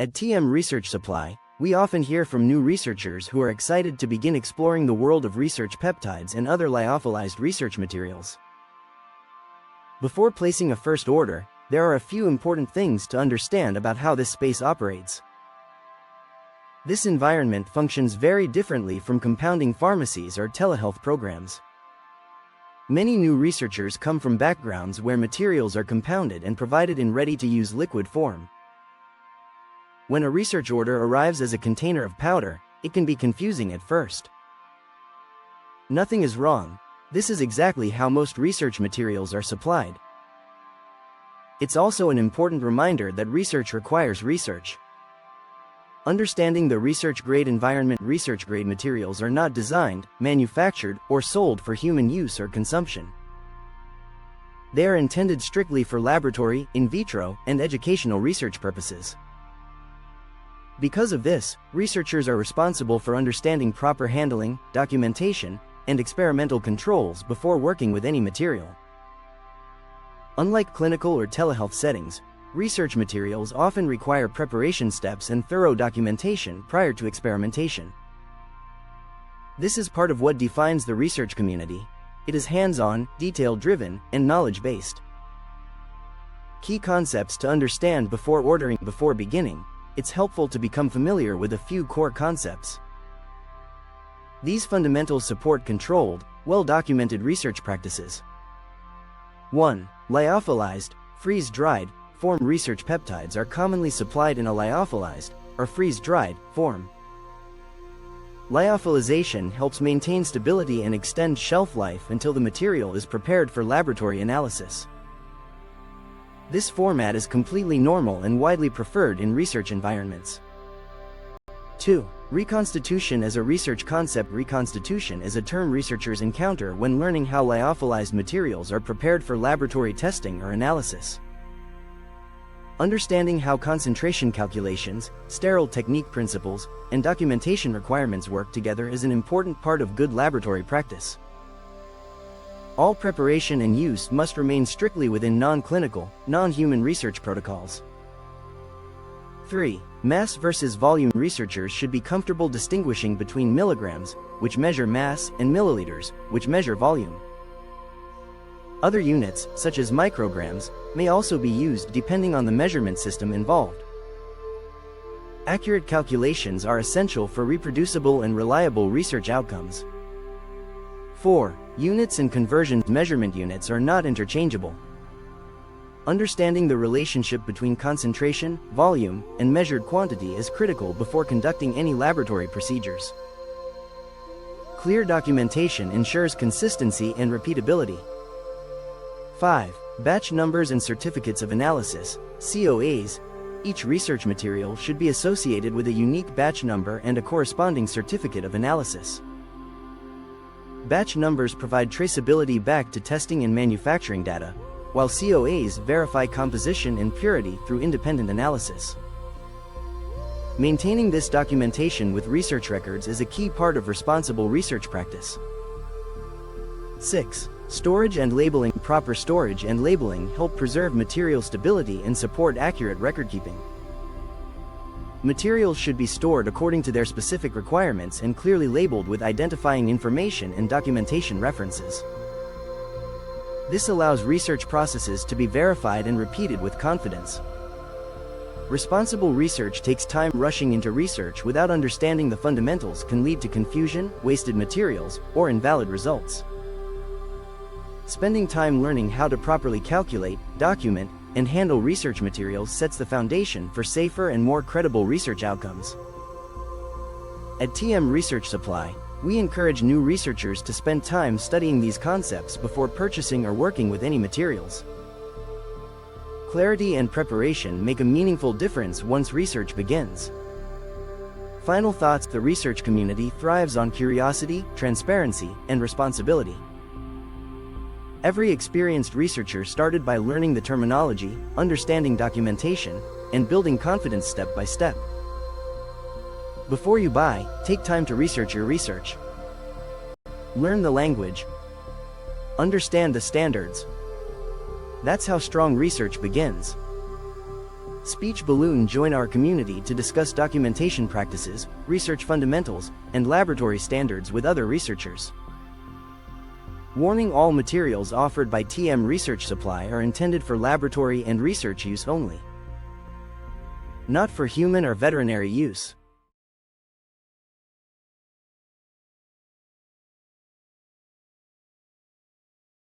At TM Research Supply, we often hear from new researchers who are excited to begin exploring the world of research peptides and other lyophilized research materials. Before placing a first order, there are a few important things to understand about how this space operates. This environment functions very differently from compounding pharmacies or telehealth programs. Many new researchers come from backgrounds where materials are compounded and provided in ready-to-use liquid form. When a research order arrives as a container of powder, it can be confusing at first. Nothing is wrong. This is exactly how most research materials are supplied. It's also an important reminder that research requires research. Understanding the research-grade environment. Research-grade materials are not designed, manufactured, or sold for human use or consumption. They are intended strictly for laboratory, in vitro, and educational research purposes. Because of this, researchers are responsible for understanding proper handling, documentation, and experimental controls before working with any material. Unlike clinical or telehealth settings, research materials often require preparation steps and thorough documentation prior to experimentation. This is part of what defines the research community. It is hands-on, detail-driven, and knowledge-based. Key concepts to understand before ordering. Before beginning, it's helpful to become familiar with a few core concepts. These fundamentals support controlled, well-documented research practices. 1. Lyophilized, freeze-dried, form. Research peptides are commonly supplied in a lyophilized, or freeze-dried, form. Lyophilization helps maintain stability and extend shelf life until the material is prepared for laboratory analysis. This format is completely normal and widely preferred in research environments. 2. Reconstitution as a research concept. Reconstitution is a term researchers encounter when learning how lyophilized materials are prepared for laboratory testing or analysis. Understanding how concentration calculations, sterile technique principles, and documentation requirements work together is an important part of good laboratory practice. All preparation and use must remain strictly within non-clinical, non-human research protocols. 3. Mass versus volume. Researchers should be comfortable distinguishing between milligrams, which measure mass, and milliliters, which measure volume. Other units, such as micrograms, may also be used depending on the measurement system involved. Accurate calculations are essential for reproducible and reliable research outcomes. 4. Units and conversion. Measurement units are not interchangeable. Understanding the relationship between concentration, volume, and measured quantity is critical before conducting any laboratory procedures. Clear documentation ensures consistency and repeatability. 5. Batch numbers and certificates of analysis, COAs. Each research material should be associated with a unique batch number and a corresponding certificate of analysis. Batch numbers provide traceability back to testing and manufacturing data, while COAs verify composition and purity through independent analysis. Maintaining this documentation with research records is a key part of responsible research practice. 6. Storage and labeling. Proper storage and labeling help preserve material stability and support accurate record-keeping. Materials should be stored according to their specific requirements and clearly labeled with identifying information and documentation references. This allows research processes to be verified and repeated with confidence. Responsible research takes time. Rushing into research without understanding the fundamentals can lead to confusion, wasted materials, or invalid results. Spending time learning how to properly calculate, document, and handle research materials sets the foundation for safer and more credible research outcomes. At TM Research Supply, we encourage new researchers to spend time studying these concepts before purchasing or working with any materials. Clarity and preparation make a meaningful difference once research begins. Final thoughts. The research community thrives on curiosity, transparency, and responsibility. Every experienced researcher started by learning the terminology, understanding documentation, and building confidence step by step. Before you buy, take time to research your research. Learn the language. Understand the standards. That's how strong research begins. Speech Balloon join our community to discuss documentation practices, research fundamentals, and laboratory standards with other researchers. Warning: all materials offered by TM Research Supply are intended for laboratory and research use only, not for human or veterinary use.